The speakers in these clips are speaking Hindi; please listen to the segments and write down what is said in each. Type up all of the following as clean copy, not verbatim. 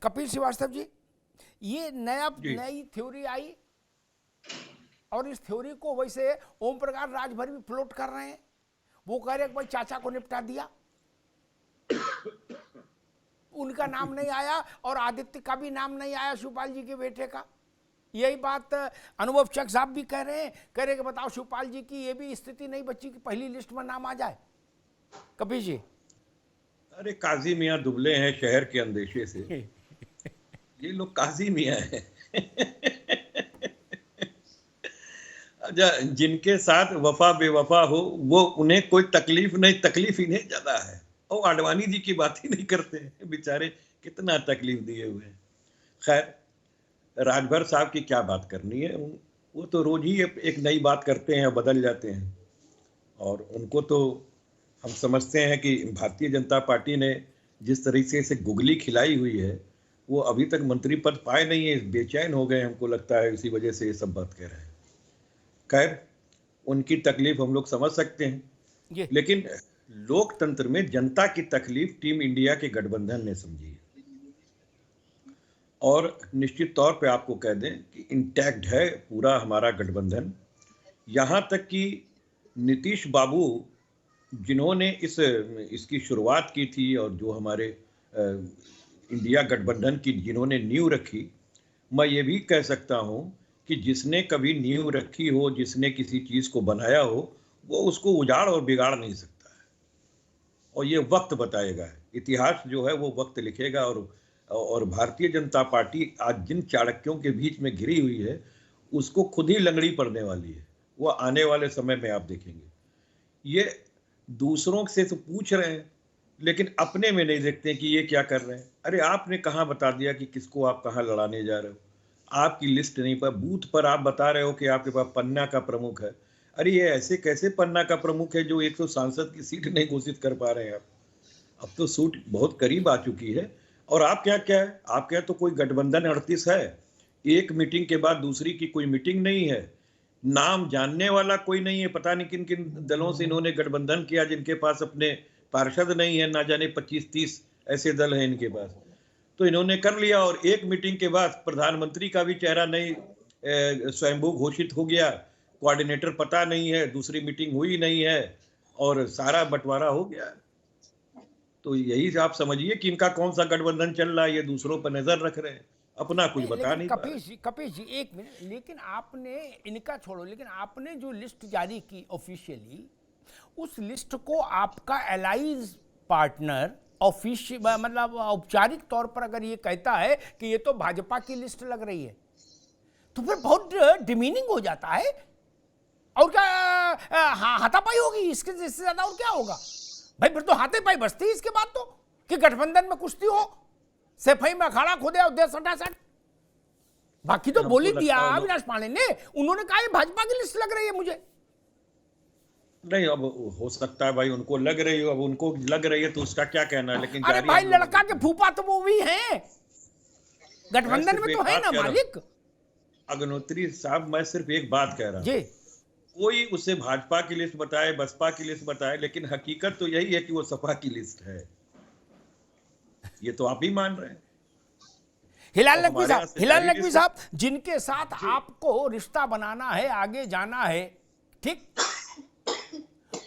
कपिल श्रीवास्तव जी, ये नई थ्योरी आई और इस थ्योरी को वैसे ओम प्रकाश राजभर भी फ्लोट कर रहे हैं। वो कह रहे हैं कि भाई चाचा को निपटा दिया, उनका नाम नहीं आया और आदित्य का भी नाम नहीं आया, शिवपाल जी के बेटे का। यही बात अनुभव चक साहब भी कह रहे हैं, कि बताओ शिवपाल जी की ये भी स्थिति नहीं बची कि पहली लिस्ट में नाम आ जाए। कपिल जी, अरे काजी मियाँ दुबले हैं शहर के अंदेशे से। ये लोग काजी मियाँ हैं। जिनके साथ वफा बेवफा हो वो उन्हें कोई तकलीफ नहीं, तकलीफ इन्हें ज्यादा है। और आडवाणी जी की बात ही नहीं करते हैं, बेचारे कितना तकलीफ दिए हुए हैं। खैर, राजभर साहब की क्या बात करनी है, वो तो रोज ही एक नई बात करते हैं, बदल जाते हैं। और उनको तो हम समझते हैं कि भारतीय जनता पार्टी ने जिस तरीके से गुगली खिलाई हुई है, वो अभी तक मंत्री पद पाए नहीं है, बेचैन हो गए हमको लगता है, इसी वजह से ये सब बात कह रहे हैं। खैर, उनकी तकलीफ हम लोग समझ सकते हैं, लेकिन लोकतंत्र में जनता की तकलीफ टीम इंडिया के गठबंधन ने समझी है। और निश्चित तौर पे आपको कह दें कि इंटैक्ट है पूरा हमारा गठबंधन। यहाँ तक कि नीतीश बाबू जिन्होंने इसकी शुरुआत की थी और जो हमारे इंडिया गठबंधन की जिन्होंने नींव रखी, मैं ये भी कह सकता हूँ कि जिसने कभी नींव रखी हो, जिसने किसी चीज़ को बनाया हो, वो उसको उजाड़ और बिगाड़ नहीं सकता है। और ये वक्त बताएगा, इतिहास जो है वो वक्त लिखेगा। और भारतीय जनता पार्टी आज जिन चाणक्यों के बीच में घिरी हुई है, उसको खुद ही लंगड़ी पड़ने वाली है। वो आने वाले समय में आप देखेंगे। ये दूसरों से तो पूछ रहे हैं, लेकिन अपने में नहीं देखते कि ये क्या कर रहे हैं। अरे आपने कहाँ बता दिया कि किसको आप कहाँ लड़ाने जा रहे हो? आपकी लिस्ट नहीं पर, बूथ पर आप बता रहे हो कि आपके पास पन्ना का प्रमुख है। अरे ये ऐसे कैसे पन्ना का प्रमुख है जो 100 सांसद की सीट नहीं घोषित कर पा रहे हैं आप? अब तो सूट बहुत करीब आ चुकी है। और आप क्या है, आपके यहाँ तो कोई गठबंधन 38 है, एक मीटिंग के बाद दूसरी की कोई मीटिंग नहीं है, नाम जानने वाला कोई नहीं है। पता नहीं किन किन दलों से इन्होंने गठबंधन किया जिनके पास अपने पार्षद नहीं है, ना जाने 25-30 ऐसे दल हैं इनके पास। तो इन्होंने कर लिया और एक मीटिंग के बाद प्रधानमंत्री का भी चेहरा नहीं स्वयंभू घोषित हो गया, कोऑर्डिनेटर पता नहीं है, दूसरी मीटिंग हुई नहीं है और सारा बंटवारा हो गया। तो यही से आप समझिए कि इनका कौन सा गठबंधन चल रहा है। ये दूसरों पर नजर रख रहे हैं, अपना कुछ बता नहीं पा रहे। कपिल जी एक मिनट, लेकिन आपने इनका छोड़ो, लेकिन आपने जो लिस्ट जारी की ऑफिशियली, उस लिस्ट को आपका एलाइज पार्टनर मतलब औपचारिक तौर पर अगर ये कहता है कि ये तो भाजपा की लिस्ट लग रही है, तो फिर बहुत डिमीनिंग हो जाता है। और क्या हाथापाई होगी इसके ज्यादा और क्या होगा भाई? फिर तो हाथे पाई बसती है इसके बाद तो, कि गठबंधन में कुश्ती हो, सफाई में अखाड़ा खोदे और दे सटासट। बाकी तो बोल ही दिया अविनाश पांडे ने, उन्होंने कहा भाजपा की लिस्ट लग रही है मुझे। नहीं, अब हो सकता है भाई उनको लग रही हो, अब उनको लग रही है तो उसका क्या कहना है। लेकिन अरे भाई लड़का के फूफा तो वो भी हैं गठबंधन में, तो है ना मालिक। अग्निहोत्री साहब, मैं सिर्फ एक बात कह रहा हूं, कोई उसे भाजपा की लिस्ट बताए, बसपा की लिस्ट बताए, लेकिन हकीकत तो यही है कि वो सपा की लिस्ट है। ये तो आप ही मान रहे हैं। हिलाल नकवी साहब, जिनके साथ आपको रिश्ता बनाना है, आगे जाना है, ठीक,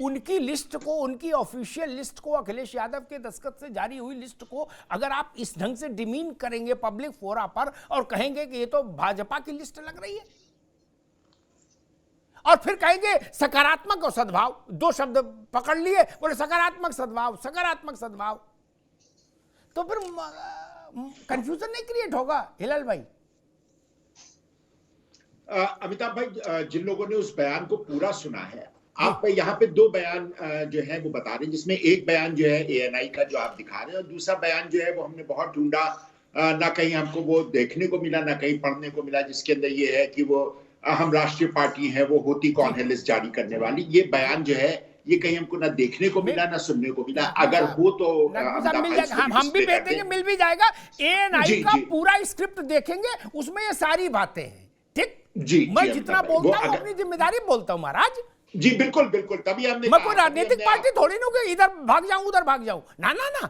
उनकी लिस्ट को, उनकी ऑफिशियल लिस्ट को, अखिलेश यादव के दस्तखत से जारी हुई लिस्ट को अगर आप इस ढंग से डिमीन करेंगे पब्लिक फोरा पर और कहेंगे कि ये तो भाजपा की लिस्ट लग रही है, और फिर कहेंगे सकारात्मक और सद्भाव, दो शब्द पकड़ लिए, बोले सकारात्मक सद्भाव, सकारात्मक सद्भाव, तो फिर कंफ्यूजन नहीं क्रिएट होगा? हिलाल भाई, अमिताभ भाई, जिन लोगों ने उस बयान को पूरा सुना है, आप यहाँ पे दो बयान जो है वो बता रहे हैं, जिसमें एक बयान जो है एएनआई का जो आप दिखा रहे हैं, और दूसरा बयान जो है वो हमने बहुत ढूंढा, ना कहीं हमको वो देखने को मिला, ना कहीं पढ़ने को मिला, जिसके अंदर ये है कि वो हम राष्ट्रीय पार्टी है, वो होती कौन है लिस्ट जारी करने वाली। ये बयान जो है ये कहीं हमको ना देखने को मिला, ना सुनने को मिला। अगर हो तो हम भी भेजेंगे, मिल भी जाएगा। एएनआई का पूरा स्क्रिप्ट देखेंगे, उसमें ये सारी बातें हैं, ठीक जी। मैं जितना बोलता हूँ अपनी जिम्मेदारी बोलता हूँ महाराज जी। बिल्कुल बिल्कुल, तभी हमने, मैं कोई राजनीतिक पार्टी थोड़ी नहीं कि इधर भाग जाऊं उधर भाग जाऊं, ना ना ना।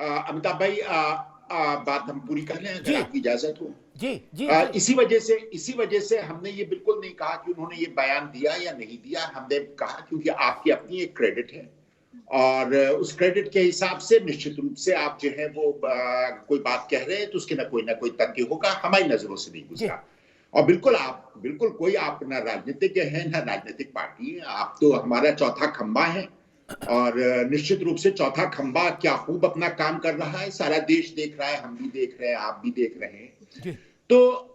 अमिताभ भाई, बात हम पूरी कर लें जी। अगर आपकी इजाजत हो। जी जी इसी वजह से हमने ये बिल्कुल नहीं कहा कि उन्होंने ये बयान दिया या नहीं दिया। हमने कहा क्योंकि आपकी अपनी एक क्रेडिट है और उस क्रेडिट के हिसाब से निश्चित रूप से आप जो है वो कोई बात कह रहे हैं तो उसके ना कोई तथ्य होगा, हमारी नजरों से नहीं गुजरा। और बिल्कुल कोई आप ना राजनीतिक है ना राजनीतिक पार्टी है, आप तो हमारा चौथा खंबा है और निश्चित रूप से चौथा खंबा क्या खूब अपना काम कर रहा है, सारा देश देख रहा है, हम भी देख रहे हैं, आप भी देख रहे हैं। तो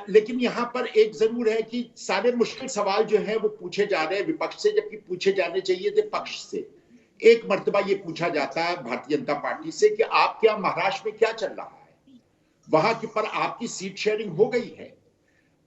लेकिन यहां पर एक जरूर है कि सारे मुश्किल सवाल जो है वो पूछे जा रहे हैं विपक्ष से, जबकि पूछे जाने चाहिए थे पक्ष से। एक मर्तबा ये पूछा जाता है भारतीय जनता पार्टी से कि आप क्या महाराष्ट्र में क्या चल रहा है, वहां के पर आपकी सीट शेयरिंग हो गई है।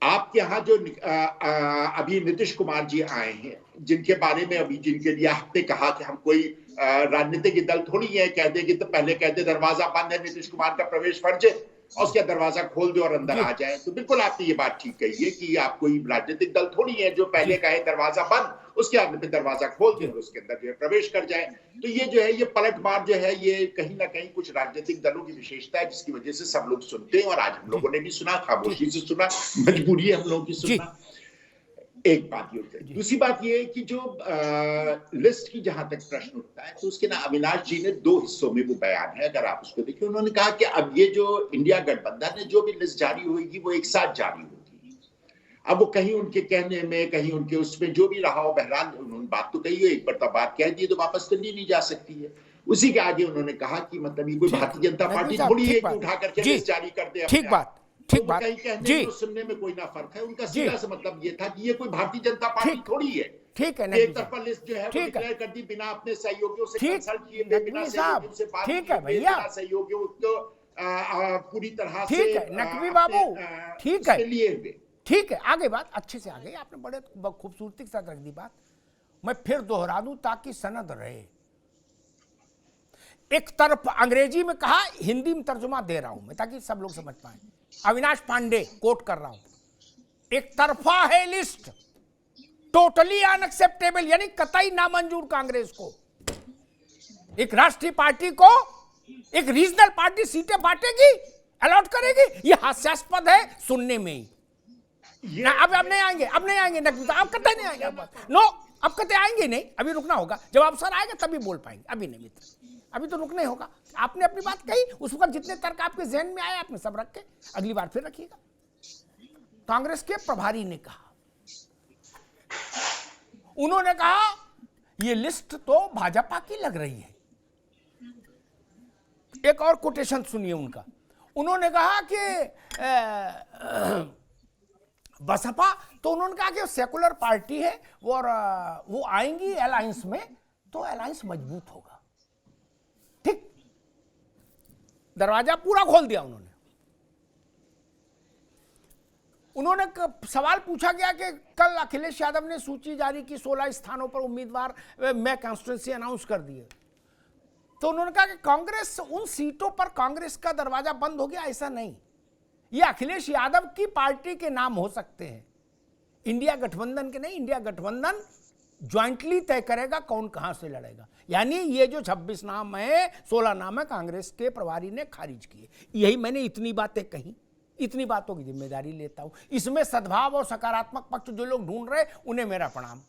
आपके यहाँ जो अभी नीतीश कुमार जी आए हैं, जिनके बारे में अभी जिनके लिए आपने कहा कि हम कोई राजनीतिक दल थोड़ी है, कह देंगे तो पहले कहते दरवाजा बंद है, नीतीश कुमार का प्रवेश फर्ज है, और उसका दरवाजा खोल दो और अंदर आ जाए। तो बिल्कुल आपने ये बात ठीक कही है कि आप कोई राजनीतिक दल थोड़ी है जो पहले कहे दरवाजा बंद, उसके आगे पे दरवाजा खोल दे और उसके अंदर जो है प्रवेश कर जाए। तो ये जो है ये पलटवार जो है ये कहीं ना कहीं कुछ राजनीतिक दलों की विशेषता है, जिसकी वजह से सब लोग सुनते हैं और आज हम लोगों ने भी सुना, खामोशी से सुना, मजबूरी है हम लोगों की सुनना। एक बात ये होती है। दूसरी बात ये है कि जो लिस्ट की जहां तक प्रश्न उठता है तो उसके ना अविनाश जी ने दो हिस्सों में वो बयान है, अगर आप उसको देखिए। उन्होंने कहा कि अब ये जो इंडिया गठबंधन है, जो भी लिस्ट जारी होगी वो एक साथ जारी होगी। अब वो कहीं उनके कहने में, कहीं उनके उसमें जो भी रहा हो, बहरहाल उन्होंने बात तो कही है, एक बार बात कह दी तो वापस तो नहीं जा सकती है। उसी के आगे उन्होंने कहा कि मतलब ये कोई भारतीय जनता पार्टी थोड़ी है कि उठा करके लिस्ट जारी कर दे। ठीक बात, ठीक बात जी। सुनने में कोई ना फर्क है, उनका सीधा से मतलब ये था कि ये कोई भारतीय जनता पार्टी थोड़ी है। ठीक है, एक तरफा लिस्ट जो है वो डिक्लेयर कर दी बिना अपने सहयोगियों से कंसल्ट किए, बिना सहयोगियों से बात किए, बिना सहयोगियों को पूरी तरह से। ठीक है नकवी बाबू, ठीक है, लिए हुए। ठीक है, आगे बात अच्छे से आगे आपने बड़े खूबसूरती के साथ रख दी बात। मैं फिर दोहरा दूं ताकि सनद रहे। एक तरफ अंग्रेजी में कहा, हिंदी में तर्जुमा दे रहा हूं मैं ताकि सब लोग समझ पाए। अविनाश पांडे कोट कर रहा हूं, एक तरफा है लिस्ट, टोटली अनएक्सेप्टेबल, यानी कतई नामंजूर कांग्रेस को। एक राष्ट्रीय पार्टी को एक रीजनल पार्टी सीटें बांटेगी, अलॉट करेगी, यह हास्यास्पद है सुनने में ही। अब नहीं आएंगे, अब नहीं आएंगे, अब कतई नहीं आएंगे, नो, अब कतई आएंगे नहीं, अभी रुकना होगा, जब अवसर आएगा तभी बोल पाएंगे, अभी नहीं मित्र, अभी तो रुकना ही होगा। आपने अपनी बात कही, उस वक्त जितने तर्क आपके जहन में आए आपने सब रख के अगली बार फिर रखिएगा। कांग्रेस के प्रभारी ने कहा, उन्होंने कहा ये लिस्ट तो भाजपा की लग रही है। एक और कोटेशन सुनिए उनका, उन्होंने कहा कि बसपा, तो उन्होंने कहा कि सेकुलर पार्टी है और वो आएंगी अलायंस में तो अलायंस मजबूत होगा। ठीक, दरवाजा पूरा खोल दिया उन्होंने। सवाल पूछा गया कि कल अखिलेश यादव ने सूची जारी की, 16 स्थानों पर उम्मीदवार मैं कॉन्स्टिट्यूंसी अनाउंस कर दिए, तो उन्होंने कहा कि कांग्रेस उन सीटों पर कांग्रेस का दरवाजा बंद हो गया, ऐसा नहीं, ये अखिलेश यादव की पार्टी के नाम हो सकते हैं, इंडिया गठबंधन के नहीं। इंडिया गठबंधन ज्वाइंटली तय करेगा कौन कहां से लड़ेगा। यानी ये जो 26 नाम है, 16 नाम है, कांग्रेस के प्रभारी ने खारिज किए। यही मैंने इतनी बातें कही, इतनी बातों की जिम्मेदारी लेता हूं। इसमें सद्भाव और सकारात्मक पक्ष जो लोग ढूंढ रहे उन्हें मेरा प्रणाम।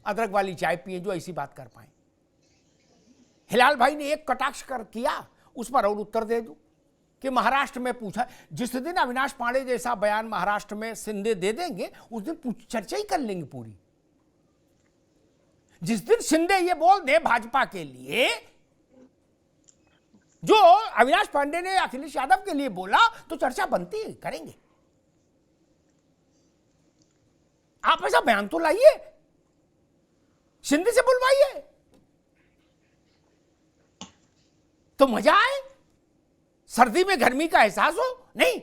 अदरक वाली चाय पिए जो ऐसी बात कर पाए। हिलाल भाई ने एक कटाक्ष कर किया, उस पर और उत्तर दे दूं कि महाराष्ट्र में पूछा, जिस दिन अविनाश पांडे जैसा बयान महाराष्ट्र में शिंदे दे देंगे उस दिन चर्चा ही कर लेंगे पूरी। जिस दिन शिंदे ये बोल दे भाजपा के लिए जो अविनाश पांडे ने अखिलेश यादव के लिए बोला, तो चर्चा बनती है, करेंगे। आप ऐसा बयान तो लाइए, शिंदे से बुलवाइए तो मजा आए, सर्दी में गर्मी का एहसास हो। नहीं,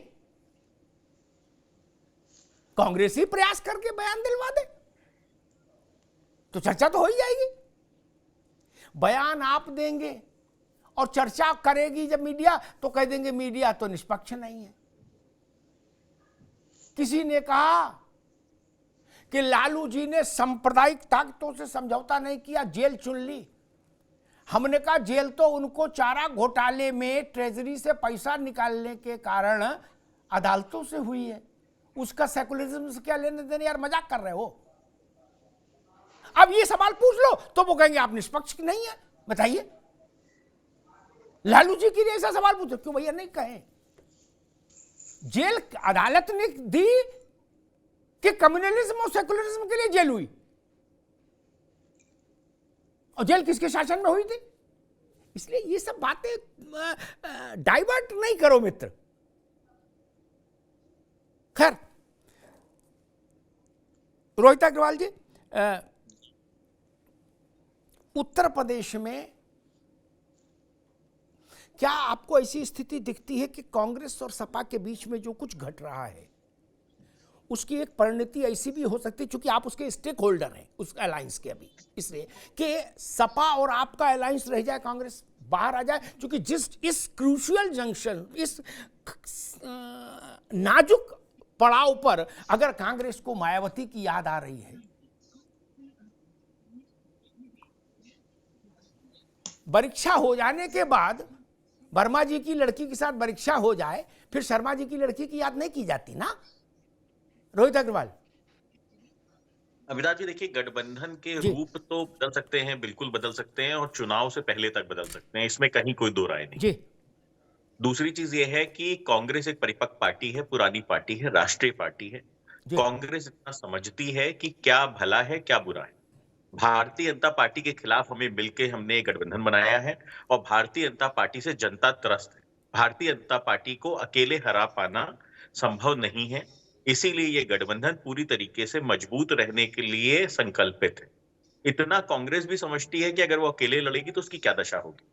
कांग्रेस ही प्रयास करके बयान दिलवा दे तो चर्चा तो हो ही जाएगी। बयान आप देंगे और चर्चा करेगी जब मीडिया, तो कह देंगे मीडिया तो निष्पक्ष नहीं है। किसी ने कहा कि लालू जी ने सांप्रदायिक ताकतों से समझौता नहीं किया, जेल चुन ली। हमने कहा जेल तो उनको चारा घोटाले में ट्रेजरी से पैसा निकालने के कारण अदालतों से हुई है, उसका सेकुलरिज्म से क्या लेने देने, यार मजाक कर रहे हो। अब ये सवाल पूछ लो तो वो कहेंगे आप निष्पक्ष नहीं है, बताइए। लालू जी के लिए ऐसा सवाल पूछो, क्यों भैया नहीं कहें? जेल अदालत ने दी कि कम्युनलिज्म और सेकुलरिज्म के लिए जेल हुई, और जेल किसके शासन में हुई थी? इसलिए ये सब बातें डाइवर्ट नहीं करो मित्र। खैर, रोहित अग्रवाल जी, उत्तर प्रदेश में क्या आपको ऐसी स्थिति दिखती है कि कांग्रेस और सपा के बीच में जो कुछ घट रहा है उसकी एक परिणति ऐसी भी हो सकती है, क्योंकि आप उसके स्टेक होल्डर हैं उस अलायंस के अभी, इसलिए कि सपा और आपका अलायंस रह जाए, कांग्रेस बाहर आ जाए, क्योंकि इस क्रूशियल जंक्शन, इस नाजुक पड़ाव पर अगर कांग्रेस को मायावती की याद आ रही है, परीक्षा हो जाने के बाद वर्मा जी की लड़की के साथ परीक्षा हो जाए, फिर शर्मा जी की लड़की की याद नहीं की जाती ना, रोहित अग्रवाल। अमिताभ जी देखिए, गठबंधन के रूप तो बदल सकते हैं, बिल्कुल बदल सकते हैं, और चुनाव से पहले तक बदल सकते हैं, इसमें कहीं कोई दो राय नहीं। जी। दूसरी चीज ये है कि कांग्रेस एक परिपक्व पार्टी है, पुरानी पार्टी है, राष्ट्रीय पार्टी है। कांग्रेस इतना समझती है कि क्या भला है क्या बुरा है। भारतीय जनता पार्टी के खिलाफ हमने गठबंधन बनाया है, और भारतीय जनता पार्टी से जनता त्रस्त है। भारतीय जनता पार्टी को अकेले हरा पाना संभव नहीं है, इसीलिए ये गठबंधन पूरी तरीके से मजबूत रहने के लिए संकल्पित है। इतना कांग्रेस भी समझती है कि अगर वो अकेले लड़ेगी तो उसकी क्या दशा होगी,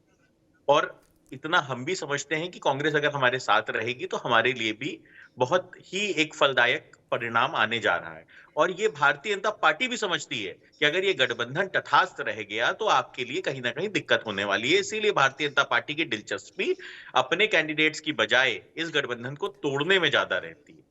और इतना हम भी समझते हैं कि कांग्रेस अगर हमारे साथ रहेगी तो हमारे लिए भी बहुत ही एक फलदायक परिणाम आने जा रहा है। और ये भारतीय जनता पार्टी भी समझती है कि अगर ये गठबंधन तटस्थ रह गया तो आपके लिए कहीं ना कहीं दिक्कत होने वाली है। इसीलिए भारतीय जनता पार्टी की दिलचस्पी अपने कैंडिडेट्स की बजाय इस गठबंधन को तोड़ने में ज्यादा रहती है।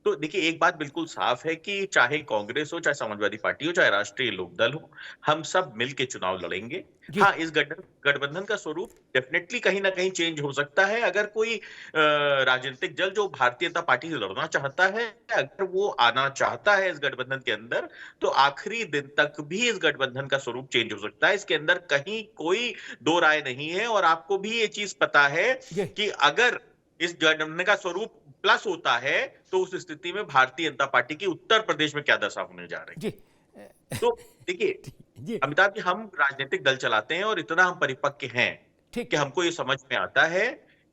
तो देखिए, एक बात बिल्कुल साफ है कि चाहे कांग्रेस हो, चाहे समाजवादी पार्टी हो, चाहे राष्ट्रीय लोकदल हो, हम सब मिलकर चुनाव लड़ेंगे। हाँ, इस गठबंधन का स्वरूप डेफिनेटली कहीं ना कहीं चेंज हो सकता है। अगर कोई राजनीतिक दल जो भारतीय जनता पार्टी से लड़ना चाहता है, अगर वो आना चाहता है इस गठबंधन के अंदर, तो आखिरी दिन तक भी इस गठबंधन का स्वरूप चेंज हो सकता है। इसके अंदर कहीं कोई दो राय नहीं है। और आपको भी ये चीज पता है कि अगर इस गठबंधन का स्वरूप प्लस होता है तो उस स्थिति में भारतीय जनता पार्टी की उत्तर प्रदेश में क्या दशा होने जा रही है। तो देखिए अमिताभ जी, हम राजनीतिक दल चलाते हैं और इतना हम परिपक्व हैं कि हमको ये समझ में आता है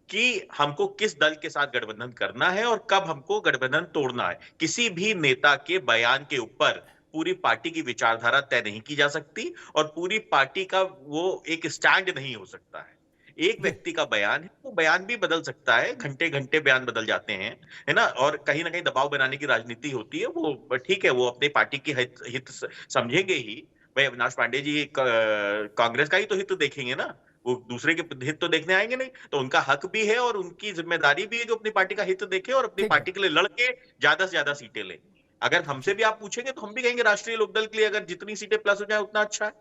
कि हमको किस दल के साथ गठबंधन करना है और कब हमको गठबंधन तोड़ना है। किसी भी नेता के बयान के ऊपर पूरी पार्टी की विचारधारा तय नहीं की जा सकती, और पूरी पार्टी का वो एक स्टैंड नहीं हो सकता है। एक व्यक्ति का बयान है, वो बयान भी बदल सकता है, घंटे घंटे बयान बदल जाते हैं, है ना, और कहीं ना कहीं दबाव बनाने की राजनीति होती है। वो ठीक है, वो अपने पार्टी की हित समझेंगे ही। भाई अविनाश पांडे जी कांग्रेस का ही तो हित देखेंगे ना, वो दूसरे के हित तो देखने आएंगे नहीं। तो उनका हक भी है और उनकी जिम्मेदारी भी है जो अपनी पार्टी का हित देखे और अपनी पार्टी के लिए लड़के ज्यादा से ज्यादा सीटें ले। अगर हमसे भी आप पूछेंगे तो हम भी कहेंगे राष्ट्रीय लोकदल के लिए अगर जितनी सीटें प्लस हो जाए उतना अच्छा है।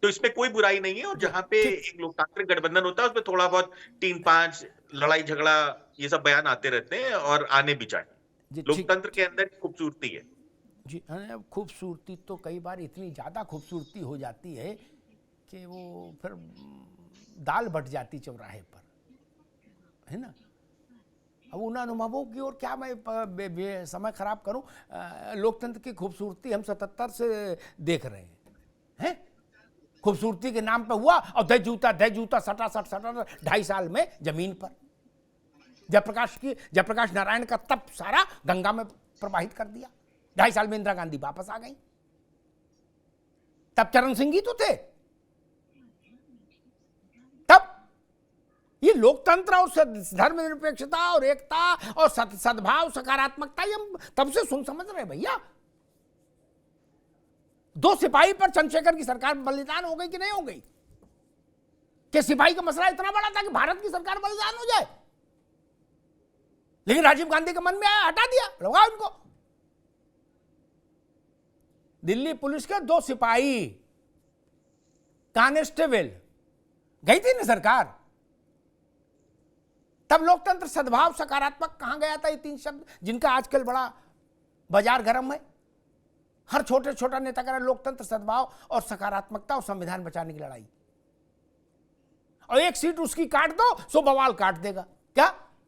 तो इसमें कोई बुराई नहीं है। और जहां पे एक लोकतांत्रिक गठबंधन होता है उसमें थोड़ा बहुत 3-5 लड़ाई झगड़ा ये सब बयान आते रहते हैं, और आने भी चाहिए। लोकतंत्र के अंदर खूबसूरती है जी। खूबसूरती तो कई बार इतनी ज्यादा खूबसूरती हो जाती है कि वो फिर दाल बट जाती चौराहे पर, है ना। अब उन अनुभवों की ओर क्या मैं समय खराब करूं। लोकतंत्र की खूबसूरती हम 77 से देख रहे हैं। खूबसूरती के नाम पे हुआ और दह जूता सटा 2.5 साल में जमीन पर। जयप्रकाश नारायण का तप सारा गंगा में प्रवाहित कर दिया। 2.5 साल में इंदिरा गांधी वापस आ गई। तब चरण सिंह ही तो थे। तब ये लोकतंत्र और धर्मनिरपेक्षता और एकता और सद्भाव सकारात्मकता ये हम तब से सुन समझ रहे भैया। 2 सिपाही पर चंद्रशेखर की सरकार बलिदान हो गई कि नहीं हो गई? कि सिपाही का मसला इतना बड़ा था कि भारत की सरकार बलिदान हो जाए, लेकिन राजीव गांधी के मन में आया, हटा दिया, लगा उनको। दिल्ली पुलिस के 2 सिपाही कांस्टेबल गई थी ना सरकार। तब लोकतंत्र, सद्भाव, सकारात्मक कहां गया था? ये 3 शब्द जिनका आजकल बड़ा बाजार गर्म है। हर छोटे छोटा नेता कह रहा है लोकतंत्र, सद्भाव और सकारात्मकता और संविधान बचाने की लड़ाई, और एक सीट उसकी काट दो सो बवाल काट देगा। क्या